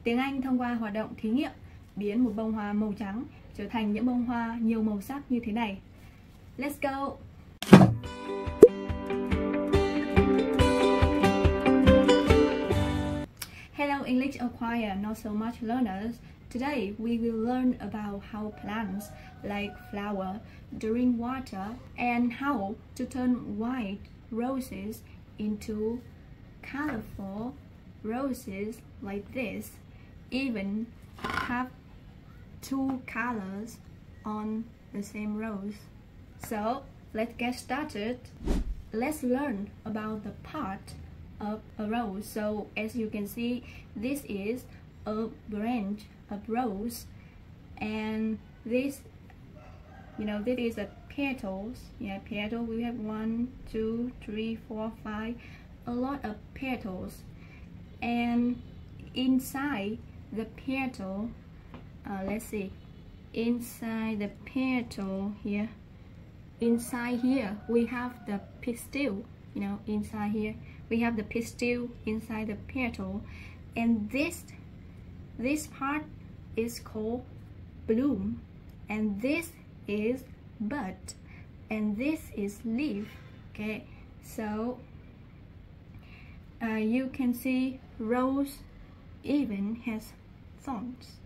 Tiếng Anh thông qua hoạt động thí nghiệm biến một bông hoa màu trắng trở thành những bông hoa nhiều màu sắc như thế này. Let's go! Hello English acquire not so much learners. Today we will learn about how plants like flower during water and how to turn white roses into colorful roses like this, even have two colors on the same rose. So let's get started. Let's learn about the part of a rose. So as you can see, this is a branch of rose, and this is a petals. Petal. We have 1, 2, 3, 4, 5, a lot of petals, and inside the petal, let's see, inside the petal here, inside here we have the pistil. Inside here we have the pistil inside the petal, and this part is called bloom, and this is bud, and this is leaf. Okay, so you can see rose even has thorns,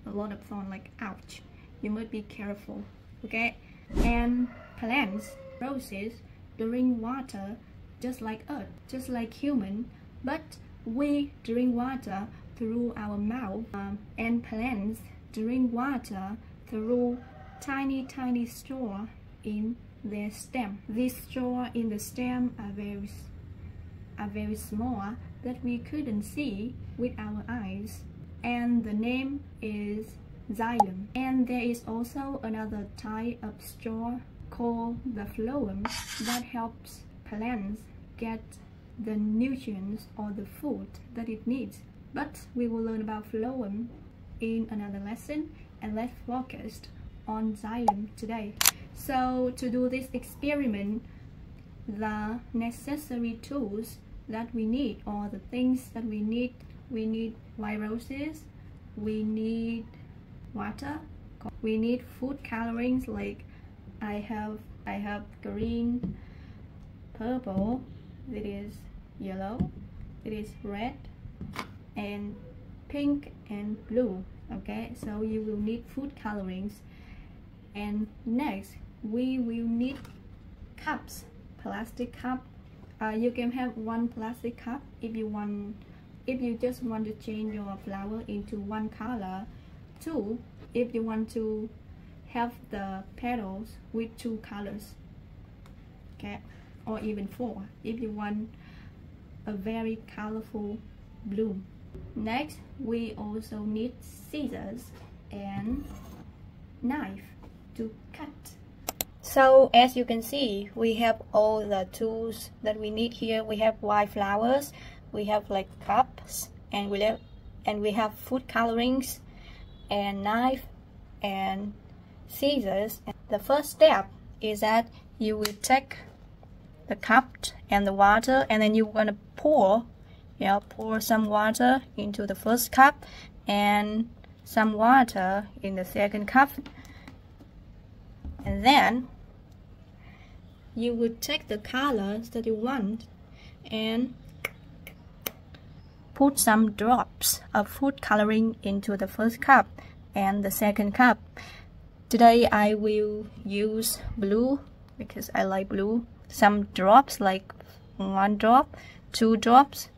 a lot of thorns, like ouch, you must be careful. Okay, and plants, roses drink water just like us, just like human, but we drink water through our mouth, and plants drink water through tiny straw in their stem. These straw in the stem are very small that we couldn't see with our eyes, and the name is xylem. And there is also another type of straw called the phloem that helps plants get the nutrients or the food that it needs. But we will learn about phloem in another lesson, and let's focus on xylem today. So to do this experiment, the necessary tools that we need, or the things that we need white roses, we need water, we need food colorings, like I have green, purple, it is yellow, it is red, and pink and blue. Okay, so you will need food colorings. And next we will need cups, plastic cup. You can have one plastic cup if you just want to change your flower into one color. 2 if you want to have the petals with 2 colors. Okay, or even 4 if you want a very colorful bloom. Next we also need scissors and knife to cut. So as you can see, we have all the tools that we need here. We have white flowers, we have like cups, and we have food colorings and knife and scissors. The first step is that you will take the cup and the water, and then you're gonna pour some water into the first cup and some water in the second cup, and then you will take the colors that you want and put some drops of food coloring into the first cup and the second cup. Today I will use blue because I like blue. Some drops, like 1 drop, 2 drops,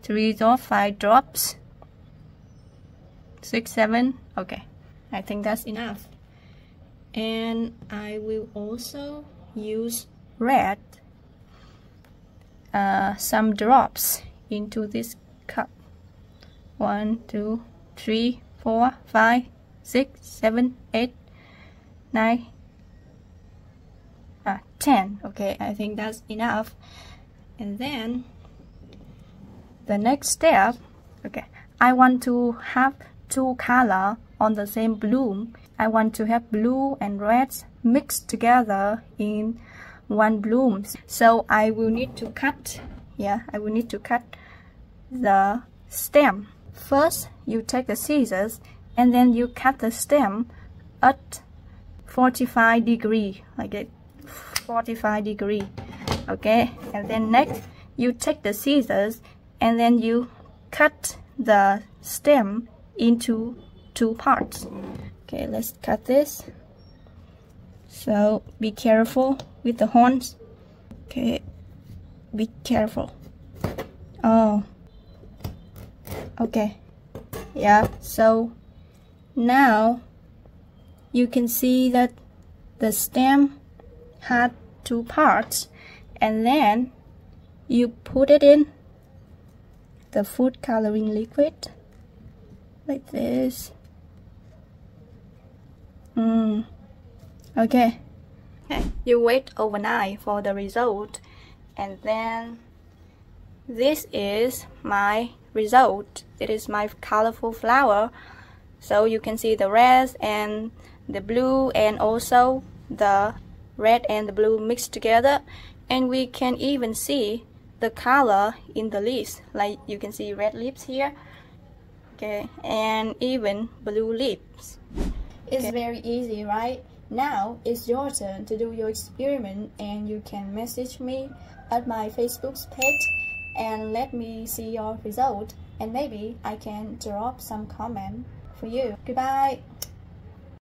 3 drops, 5 drops, 6, 7. Okay, I think that's enough. And I will also use red, some drops into this cup. 1, 2, 3, 4, 5, 6, 7, 8, 9, 10. Okay, I think that's enough. And then the next step, okay, I want to have 2 colors on the same bloom. I want to have blue and red mixed together in one bloom. So I will need to cut, I will need to cut the stem First, you take the scissors and then you cut the stem at 45 degree, like it, 45 degree. Okay, and then next, you take the scissors and then you cut the stem into 2 parts. Okay, let's cut this. So be careful with the horns. Okay, be careful. Oh, okay, yeah. So now you can see that the stem had 2 parts, and then you put it in the food coloring liquid like this. Okay. You wait overnight for the result, and then this is my result. It is my colorful flower. So you can see the red and the blue, and also the red and the blue mixed together, and we can even see the color in the leaves, like you can see red leaves here, okay, and even blue leaves. It's very easy, right? Now it's your turn to do your experiment, and you can message me at my Facebook page and let me see your result, and maybe I can drop some comment for you. Goodbye.